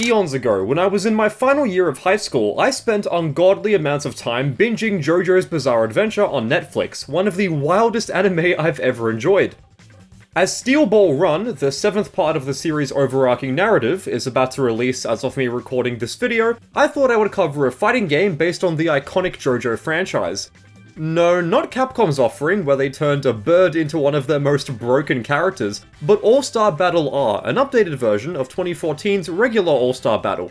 Eons ago, when I was in my final year of high school, I spent ungodly amounts of time binging JoJo's Bizarre Adventure on Netflix, one of the wildest anime I've ever enjoyed. As Steel Ball Run, the 7th part of the series' overarching narrative, is about to release as of me recording this video, I thought I would cover a fighting game based on the iconic JoJo franchise. No, not Capcom's offering, where they turned a bird into one of their most broken characters, but All-Star Battle R, an updated version of 2014's regular All-Star Battle.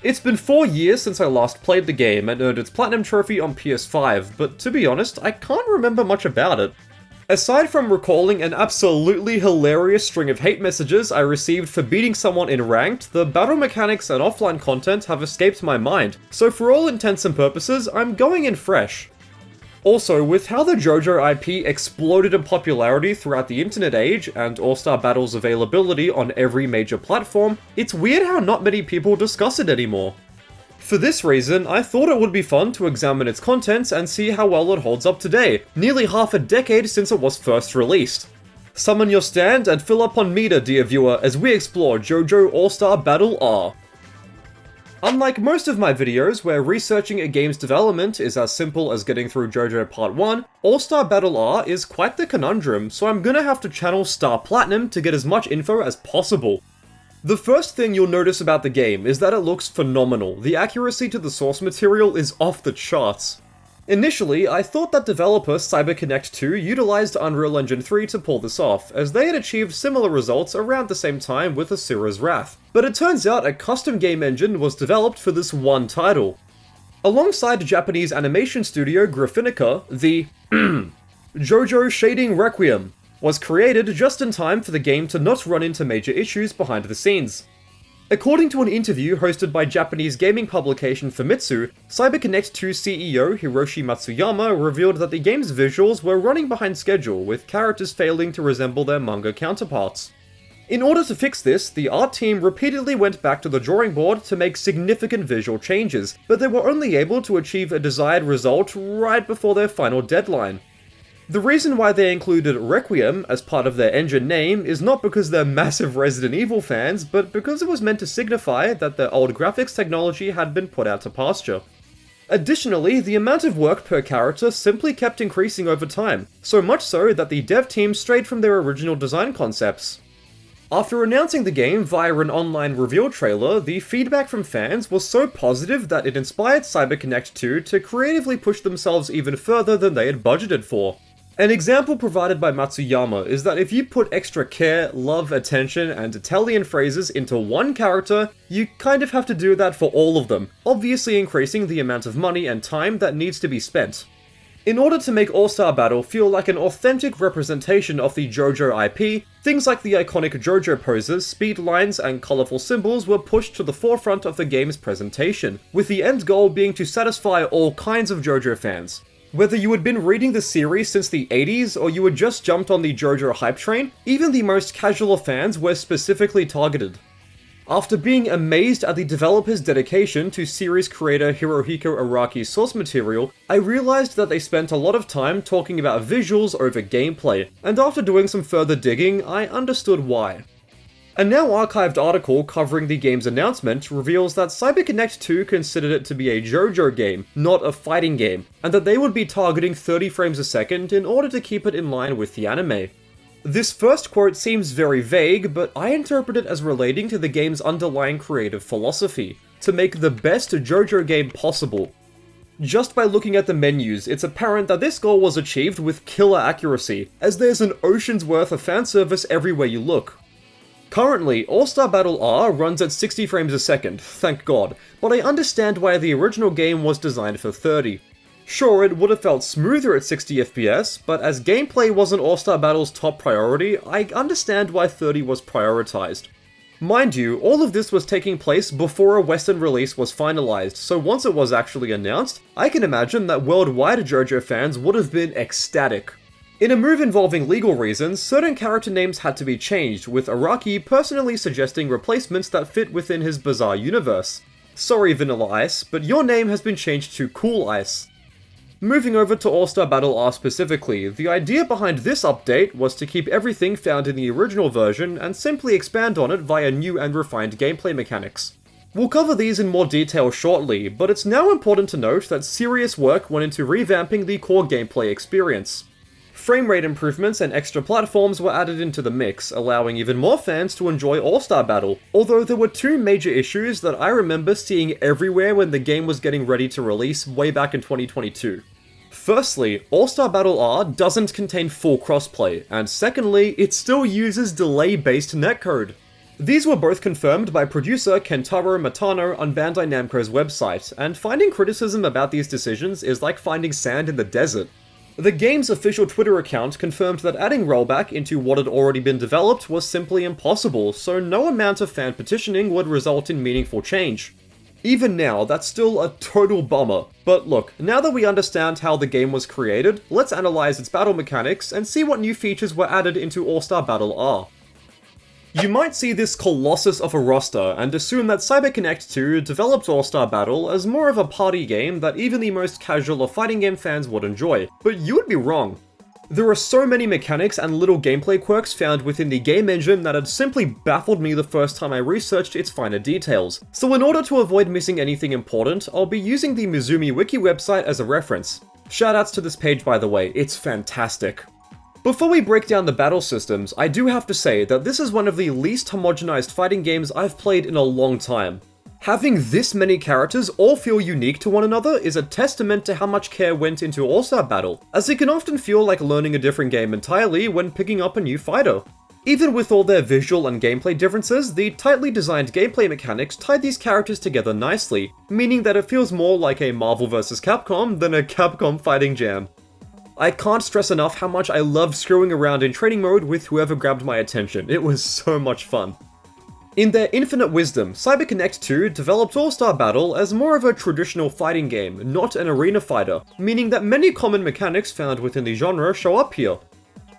It's been 4 years since I last played the game and earned its Platinum Trophy on PS5, but to be honest, I can't remember much about it. Aside from recalling an absolutely hilarious string of hate messages I received for beating someone in Ranked, the battle mechanics and offline content have escaped my mind, so for all intents and purposes, I'm going in fresh. Also, with how the JoJo IP exploded in popularity throughout the internet age, and All-Star Battle's availability on every major platform, it's weird how not many people discuss it anymore. For this reason, I thought it would be fun to examine its contents and see how well it holds up today, nearly half a decade since it was first released. Summon your stand and fill up on meter, dear viewer, as we explore JoJo All-Star Battle R. Unlike most of my videos, where researching a game's development is as simple as getting through JoJo Part 1, All-Star Battle R is quite the conundrum, so I'm gonna have to channel Star Platinum to get as much info as possible. The first thing you'll notice about the game is that it looks phenomenal. The accuracy to the source material is off the charts. Initially, I thought that developer CyberConnect 2 utilized Unreal Engine 3 to pull this off, as they had achieved similar results around the same time with Asura's Wrath. But it turns out a custom game engine was developed for this one title. Alongside Japanese animation studio Graphinica, the JoJo Shading Requiem was created just in time for the game to not run into major issues behind the scenes. According to an interview hosted by Japanese gaming publication Famitsu, CyberConnect 2 CEO Hiroshi Matsuyama revealed that the game's visuals were running behind schedule, with characters failing to resemble their manga counterparts. In order to fix this, the art team repeatedly went back to the drawing board to make significant visual changes, but they were only able to achieve a desired result right before their final deadline. The reason why they included Requiem as part of their engine name is not because they're massive Resident Evil fans, but because it was meant to signify that their old graphics technology had been put out to pasture. Additionally, the amount of work per character simply kept increasing over time, so much so that the dev team strayed from their original design concepts. After announcing the game via an online reveal trailer, the feedback from fans was so positive that it inspired CyberConnect 2 to creatively push themselves even further than they had budgeted for. An example provided by Matsuyama is that if you put extra care, love, attention, and Italian phrases into one character, you kind of have to do that for all of them, obviously increasing the amount of money and time that needs to be spent. In order to make All-Star Battle feel like an authentic representation of the JoJo IP, things like the iconic JoJo poses, speed lines, and colourful symbols were pushed to the forefront of the game's presentation, with the end goal being to satisfy all kinds of JoJo fans. Whether you had been reading the series since the 80s or you had just jumped on the JoJo hype train, even the most casual fans were specifically targeted. After being amazed at the developer's dedication to series creator Hirohiko Araki's source material, I realized that they spent a lot of time talking about visuals over gameplay, and after doing some further digging, I understood why. A now archived article covering the game's announcement reveals that CyberConnect 2 considered it to be a JoJo game, not a fighting game, and that they would be targeting 30 frames a second in order to keep it in line with the anime. This first quote seems very vague, but I interpret it as relating to the game's underlying creative philosophy, to make the best JoJo game possible. Just by looking at the menus, it's apparent that this goal was achieved with killer accuracy, as there's an ocean's worth of fanservice everywhere you look. Currently, All-Star Battle R runs at 60 frames a second, thank god, but I understand why the original game was designed for 30. Sure, it would have felt smoother at 60 FPS, but as gameplay wasn't All-Star Battle's top priority, I understand why 30 was prioritized. Mind you, all of this was taking place before a Western release was finalized, so once it was actually announced, I can imagine that worldwide JoJo fans would have been ecstatic. In a move involving legal reasons, certain character names had to be changed, with Araki personally suggesting replacements that fit within his bizarre universe. Sorry Vanilla Ice, but your name has been changed to Cool Ice. Moving over to All-Star Battle R specifically, the idea behind this update was to keep everything found in the original version and simply expand on it via new and refined gameplay mechanics. We'll cover these in more detail shortly, but it's now important to note that serious work went into revamping the core gameplay experience. Frame rate improvements and extra platforms were added into the mix, allowing even more fans to enjoy All-Star Battle, although there were two major issues that I remember seeing everywhere when the game was getting ready to release way back in 2022. Firstly, All-Star Battle R doesn't contain full crossplay, and secondly, it still uses delay-based netcode. These were both confirmed by producer Kentaro Matano on Bandai Namco's website, and finding criticism about these decisions is like finding sand in the desert. The game's official Twitter account confirmed that adding rollback into what had already been developed was simply impossible, so no amount of fan petitioning would result in meaningful change. Even now, that's still a total bummer. But look, now that we understand how the game was created, let's analyze its battle mechanics and see what new features were added into All-Star Battle R. You might see this colossus of a roster and assume that CyberConnect 2 developed All-Star Battle as more of a party game that even the most casual of fighting game fans would enjoy, but you would be wrong. There are so many mechanics and little gameplay quirks found within the game engine that had simply baffled me the first time I researched its finer details, so in order to avoid missing anything important, I'll be using the Mizumi Wiki website as a reference. Shoutouts to this page by the way, it's fantastic. Before we break down the battle systems, I do have to say that this is one of the least homogenized fighting games I've played in a long time. Having this many characters all feel unique to one another is a testament to how much care went into All-Star Battle, as it can often feel like learning a different game entirely when picking up a new fighter. Even with all their visual and gameplay differences, the tightly designed gameplay mechanics tie these characters together nicely, meaning that it feels more like a Marvel vs. Capcom than a Capcom fighting jam. I can't stress enough how much I loved screwing around in training mode with whoever grabbed my attention, it was so much fun. In their infinite wisdom, CyberConnect 2 developed All-Star Battle as more of a traditional fighting game, not an arena fighter, meaning that many common mechanics found within the genre show up here.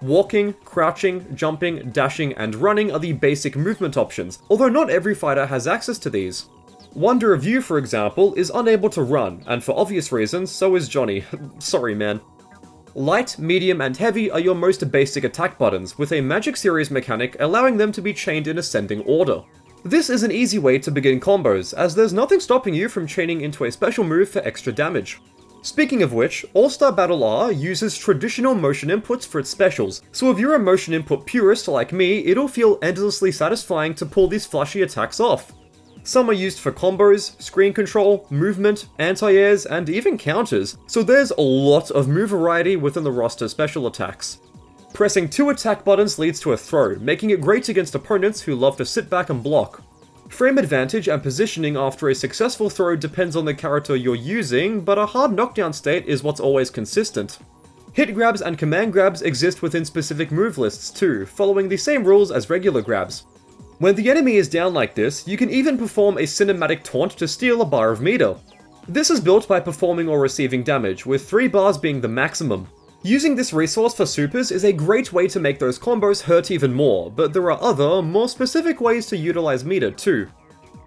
Walking, crouching, jumping, dashing, and running are the basic movement options, although not every fighter has access to these. Wonder of You, for example, is unable to run, and for obvious reasons, so is Johnny. Sorry man. Light, medium, and heavy are your most basic attack buttons, with a Magic Series mechanic allowing them to be chained in ascending order. This is an easy way to begin combos, as there's nothing stopping you from chaining into a special move for extra damage. Speaking of which, All-Star Battle R uses traditional motion inputs for its specials, so if you're a motion input purist like me, it'll feel endlessly satisfying to pull these flashy attacks off. Some are used for combos, screen control, movement, anti-airs, and even counters, so there's a lot of move variety within the roster's special attacks. Pressing 2 attack buttons leads to a throw, making it great against opponents who love to sit back and block. Frame advantage and positioning after a successful throw depends on the character you're using, but a hard knockdown state is what's always consistent. Hit grabs and command grabs exist within specific move lists too, following the same rules as regular grabs. When the enemy is down like this, you can even perform a cinematic taunt to steal a bar of meter. This is built by performing or receiving damage, with 3 bars being the maximum. Using this resource for supers is a great way to make those combos hurt even more, but there are other, more specific ways to utilize meter too.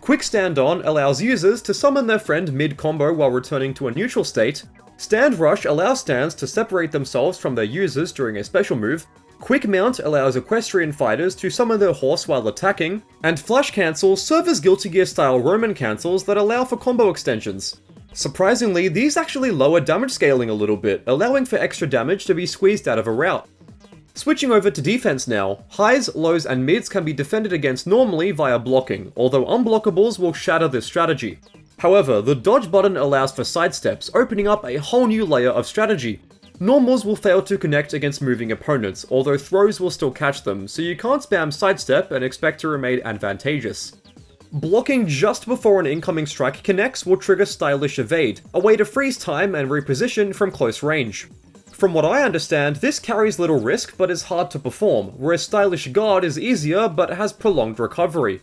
Quick Stand On allows users to summon their friend mid-combo while returning to a neutral state. Stand Rush allows stands to separate themselves from their users during a special move. Quick Mount allows equestrian fighters to summon their horse while attacking, and Flash Cancel serve as Guilty Gear style Roman cancels that allow for combo extensions. Surprisingly, these actually lower damage scaling a little bit, allowing for extra damage to be squeezed out of a route. Switching over to defense now, highs, lows, and mids can be defended against normally via blocking, although unblockables will shatter this strategy. However, the dodge button allows for sidesteps, opening up a whole new layer of strategy. Normals will fail to connect against moving opponents, although throws will still catch them, so you can't spam sidestep and expect to remain advantageous. Blocking just before an incoming strike connects will trigger Stylish Evade, a way to freeze time and reposition from close range. From what I understand, this carries little risk but is hard to perform, whereas Stylish Guard is easier but has prolonged recovery.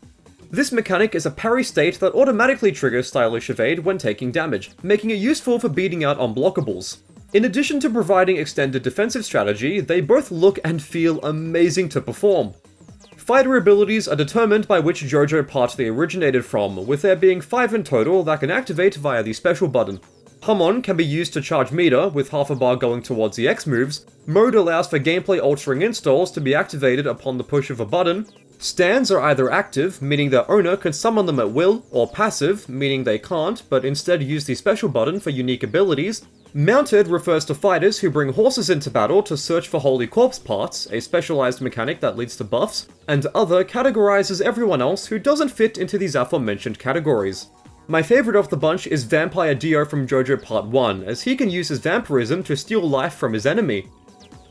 This mechanic is a parry state that automatically triggers Stylish Evade when taking damage, making it useful for beating out unblockables. In addition to providing extended defensive strategy, they both look and feel amazing to perform. Fighter abilities are determined by which JoJo part they originated from, with there being 5 in total that can activate via the special button. Hamon can be used to charge meter, with half a bar going towards the X moves. Mode allows for gameplay altering installs to be activated upon the push of a button. Stands are either active, meaning their owner can summon them at will, or passive, meaning they can't, but instead use the special button for unique abilities. Mounted refers to fighters who bring horses into battle to search for holy corpse parts, a specialized mechanic that leads to buffs, and other categorizes everyone else who doesn't fit into these aforementioned categories. My favorite of the bunch is Vampire Dio from JoJo Part 1, as he can use his vampirism to steal life from his enemy.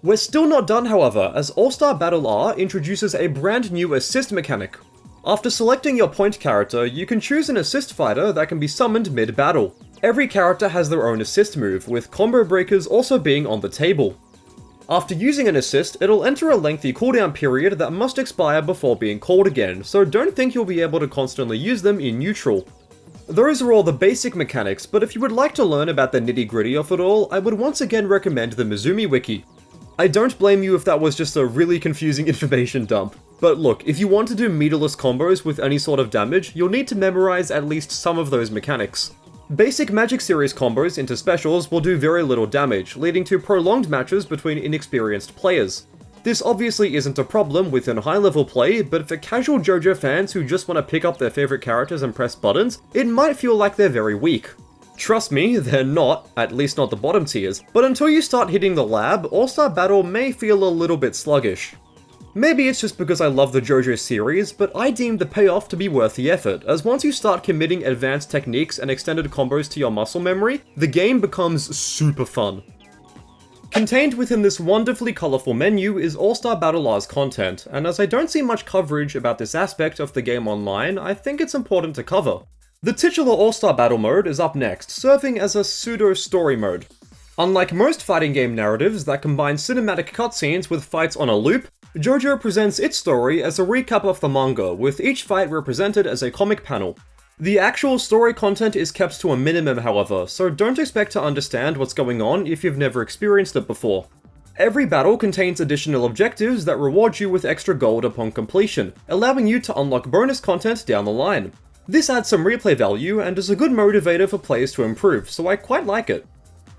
We're still not done, however, as All-Star Battle R introduces a brand new assist mechanic. After selecting your point character, you can choose an assist fighter that can be summoned mid-battle. Every character has their own assist move, with combo breakers also being on the table. After using an assist, it'll enter a lengthy cooldown period that must expire before being called again, so don't think you'll be able to constantly use them in neutral. Those are all the basic mechanics, but if you would like to learn about the nitty-gritty of it all, I would once again recommend the Mizumi Wiki. I don't blame you if that was just a really confusing information dump. But look, if you want to do meterless combos with any sort of damage, you'll need to memorize at least some of those mechanics. Basic Magic Series combos into specials will do very little damage, leading to prolonged matches between inexperienced players. This obviously isn't a problem within high-level play, but for casual JoJo fans who just want to pick up their favorite characters and press buttons, it might feel like they're very weak. Trust me, they're not, at least not the bottom tiers, but until you start hitting the lab, All-Star Battle may feel a little bit sluggish. Maybe it's just because I love the JoJo series, but I deem the payoff to be worth the effort, as once you start committing advanced techniques and extended combos to your muscle memory, the game becomes super fun. Contained within this wonderfully colourful menu is All-Star Battle R's content, and as I don't see much coverage about this aspect of the game online, I think it's important to cover. The titular All-Star Battle mode is up next, serving as a pseudo-story mode. Unlike most fighting game narratives that combine cinematic cutscenes with fights on a loop, JoJo presents its story as a recap of the manga, with each fight represented as a comic panel. The actual story content is kept to a minimum, however, so don't expect to understand what's going on if you've never experienced it before. Every battle contains additional objectives that reward you with extra gold upon completion, allowing you to unlock bonus content down the line. This adds some replay value and is a good motivator for players to improve, so I quite like it.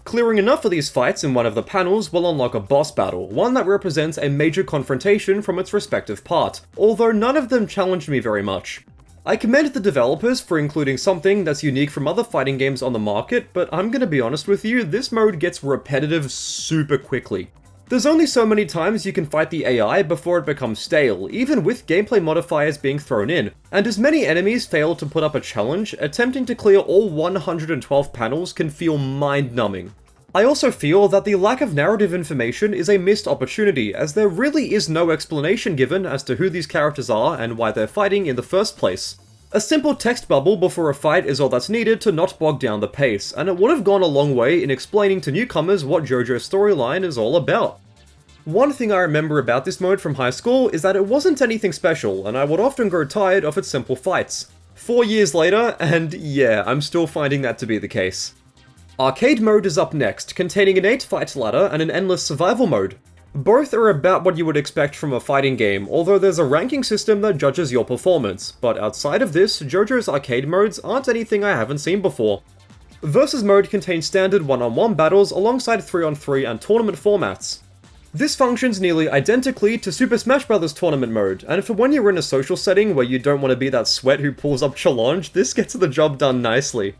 Clearing enough of these fights in one of the panels will unlock a boss battle, one that represents a major confrontation from its respective part, although none of them challenged me very much. I commend the developers for including something that's unique from other fighting games on the market, but I'm gonna be honest with you, this mode gets repetitive super quickly. There's only so many times you can fight the AI before it becomes stale, even with gameplay modifiers being thrown in, and as many enemies fail to put up a challenge, attempting to clear all 112 panels can feel mind-numbing. I also feel that the lack of narrative information is a missed opportunity, as there really is no explanation given as to who these characters are and why they're fighting in the first place. A simple text bubble before a fight is all that's needed to not bog down the pace, and it would have gone a long way in explaining to newcomers what JoJo's storyline is all about. One thing I remember about this mode from high school is that it wasn't anything special, and I would often grow tired of its simple fights. 4 years later, and yeah, I'm still finding that to be the case. Arcade mode is up next, containing an 8-fight ladder and an endless survival mode. Both are about what you would expect from a fighting game, although there's a ranking system that judges your performance, but outside of this, JoJo's arcade modes aren't anything I haven't seen before. Versus mode contains standard 1-on-1 battles alongside 3-on-3 and tournament formats. This functions nearly identically to Super Smash Bros. Tournament mode, and for when you're in a social setting where you don't want to be that sweat who pulls up challenge, this gets the job done nicely.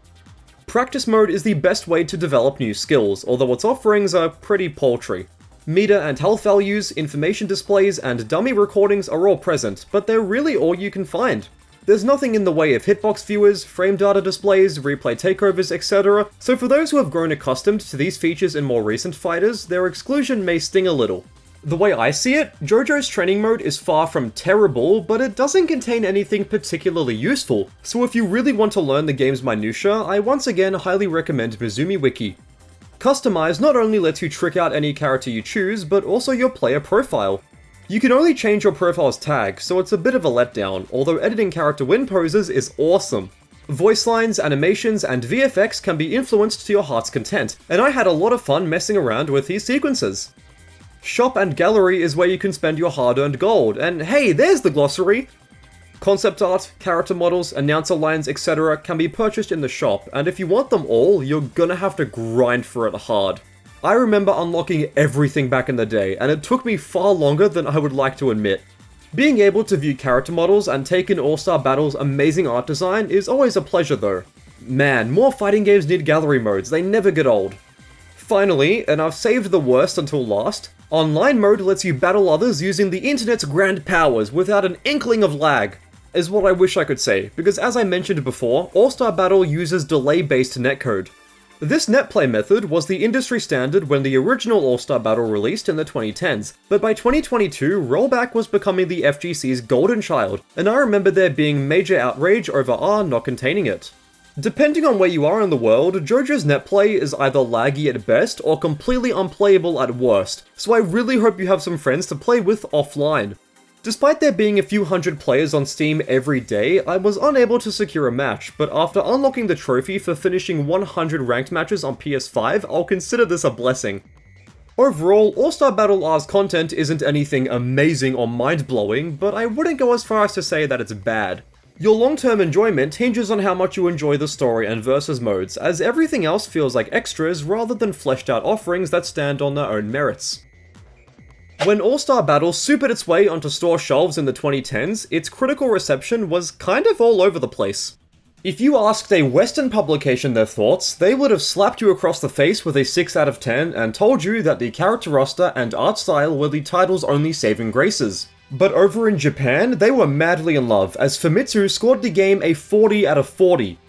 Practice mode is the best way to develop new skills, although its offerings are pretty paltry. Meter and health values, information displays, and dummy recordings are all present, but they're really all you can find. There's nothing in the way of hitbox viewers, frame data displays, replay takeovers, etc., so for those who have grown accustomed to these features in more recent fighters, their exclusion may sting a little. The way I see it, JoJo's training mode is far from terrible, but it doesn't contain anything particularly useful, so if you really want to learn the game's minutiae, I once again highly recommend Mizumi Wiki. Customize not only lets you trick out any character you choose, but also your player profile. You can only change your profile's tag, so it's a bit of a letdown, although editing character win poses is awesome. Voice lines, animations, and VFX can be influenced to your heart's content, and I had a lot of fun messing around with these sequences. Shop and gallery is where you can spend your hard-earned gold, and hey, there's the glossary! Concept art, character models, announcer lines, etc. can be purchased in the shop, and if you want them all, you're gonna have to grind for it hard. I remember unlocking everything back in the day, and it took me far longer than I would like to admit. Being able to view character models and take in All-Star Battle's amazing art design is always a pleasure though. Man, more fighting games need gallery modes, they never get old. Finally, and I've saved the worst until last, online mode lets you battle others using the internet's grand powers without an inkling of lag, is what I wish I could say, because as I mentioned before, All-Star Battle uses delay-based netcode. This netplay method was the industry standard when the original All-Star Battle released in the 2010s, but by 2022, rollback was becoming the FGC's golden child, and I remember there being major outrage over R not containing it. Depending on where you are in the world, JoJo's netplay is either laggy at best or completely unplayable at worst, so I really hope you have some friends to play with offline. Despite there being a few hundred players on Steam every day, I was unable to secure a match, but after unlocking the trophy for finishing 100 ranked matches on PS5, I'll consider this a blessing. Overall, All-Star Battle R's content isn't anything amazing or mind-blowing, but I wouldn't go as far as to say that it's bad. Your long-term enjoyment hinges on how much you enjoy the story and versus modes, as everything else feels like extras rather than fleshed-out offerings that stand on their own merits. When All-Star Battle supered its way onto store shelves in the 2010s, its critical reception was kind of all over the place. If you asked a Western publication their thoughts, they would have slapped you across the face with a 6 out of 10 and told you that the character roster and art style were the title's only saving graces. But over in Japan, they were madly in love, as Famitsu scored the game a 40 out of 40.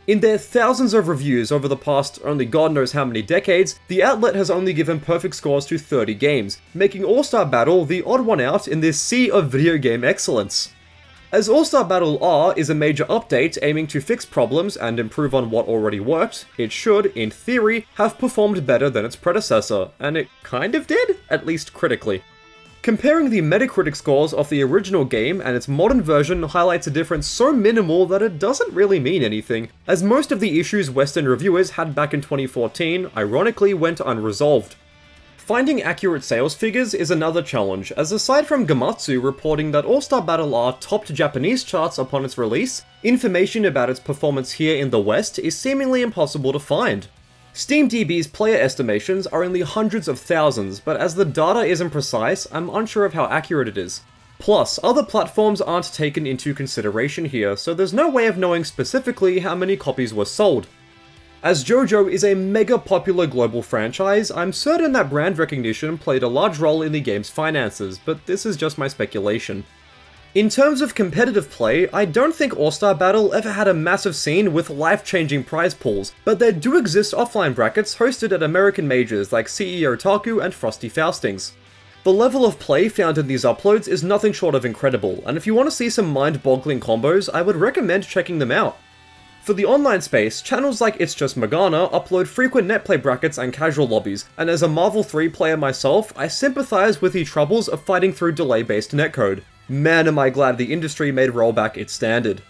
In their thousands of reviews over the past only God knows how many decades, the outlet has only given perfect scores to 30 games, making All-Star Battle the odd one out in this sea of video game excellence. As All-Star Battle R is a major update aiming to fix problems and improve on what already worked, it should, in theory, have performed better than its predecessor, and it kind of did, at least critically. Comparing the Metacritic scores of the original game and its modern version highlights a difference so minimal that it doesn't really mean anything, as most of the issues Western reviewers had back in 2014 ironically went unresolved. Finding accurate sales figures is another challenge, as aside from Gamatsu reporting that All-Star Battle R topped Japanese charts upon its release, information about its performance here in the West is seemingly impossible to find. SteamDB's player estimations are in the hundreds of thousands, but as the data isn't precise, I'm unsure of how accurate it is. Plus, other platforms aren't taken into consideration here, so there's no way of knowing specifically how many copies were sold. As JoJo is a mega popular global franchise, I'm certain that brand recognition played a large role in the game's finances, but this is just my speculation. In terms of competitive play, I don't think All-Star Battle ever had a massive scene with life-changing prize pools, but there do exist offline brackets hosted at American majors like CEO Taku and Frosty Faustings. The level of play found in these uploads is nothing short of incredible, and if you want to see some mind-boggling combos, I would recommend checking them out. For the online space, channels like It's Just Magana upload frequent netplay brackets and casual lobbies, and as a Marvel 3 player myself, I sympathize with the troubles of fighting through delay-based netcode. Man, am I glad the industry made rollback its standard.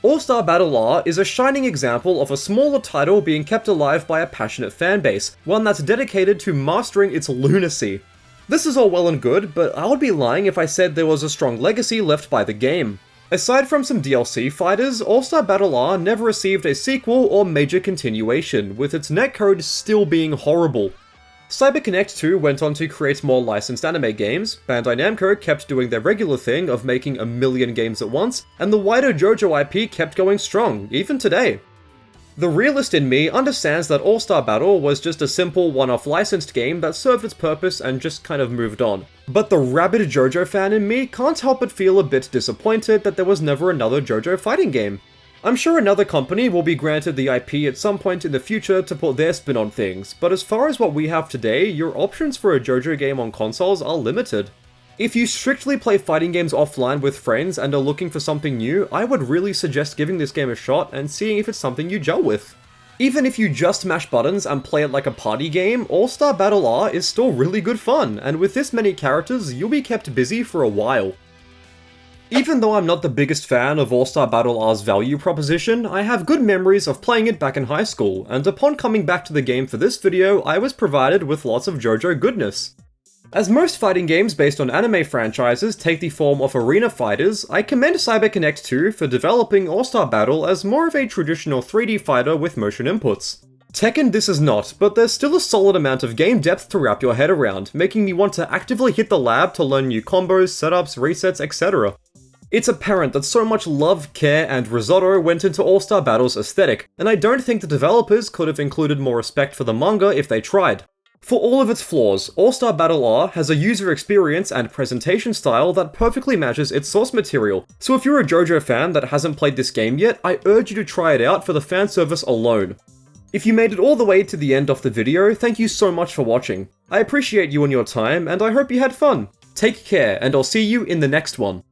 All-Star Battle R is a shining example of a smaller title being kept alive by a passionate fanbase, one that's dedicated to mastering its lunacy. This is all well and good, but I would be lying if I said there was a strong legacy left by the game. Aside from some DLC fighters, All-Star Battle R never received a sequel or major continuation, with its netcode still being horrible. CyberConnect 2 went on to create more licensed anime games, Bandai Namco kept doing their regular thing of making a million games at once, and the wider JoJo IP kept going strong, even today. The realist in me understands that All-Star Battle was just a simple one-off licensed game that served its purpose and just kind of moved on. But the rabid JoJo fan in me can't help but feel a bit disappointed that there was never another JoJo fighting game. I'm sure another company will be granted the IP at some point in the future to put their spin on things, but as far as what we have today, your options for a JoJo game on consoles are limited. If you strictly play fighting games offline with friends and are looking for something new, I would really suggest giving this game a shot and seeing if it's something you gel with. Even if you just mash buttons and play it like a party game, All-Star Battle R is still really good fun, and with this many characters, you'll be kept busy for a while. Even though I'm not the biggest fan of All-Star Battle R's value proposition, I have good memories of playing it back in high school, and upon coming back to the game for this video, I was provided with lots of JoJo goodness. As most fighting games based on anime franchises take the form of arena fighters, I commend CyberConnect 2 for developing All-Star Battle as more of a traditional 3D fighter with motion inputs. Tekken this is not, but there's still a solid amount of game depth to wrap your head around, making me want to actively hit the lab to learn new combos, setups, resets, etc. It's apparent that so much love, care, and risotto went into All-Star Battle's aesthetic, and I don't think the developers could have included more respect for the manga if they tried. For all of its flaws, All-Star Battle R has a user experience and presentation style that perfectly matches its source material, so if you're a JoJo fan that hasn't played this game yet, I urge you to try it out for the fan service alone. If you made it all the way to the end of the video, thank you so much for watching. I appreciate you and your time, and I hope you had fun. Take care, and I'll see you in the next one.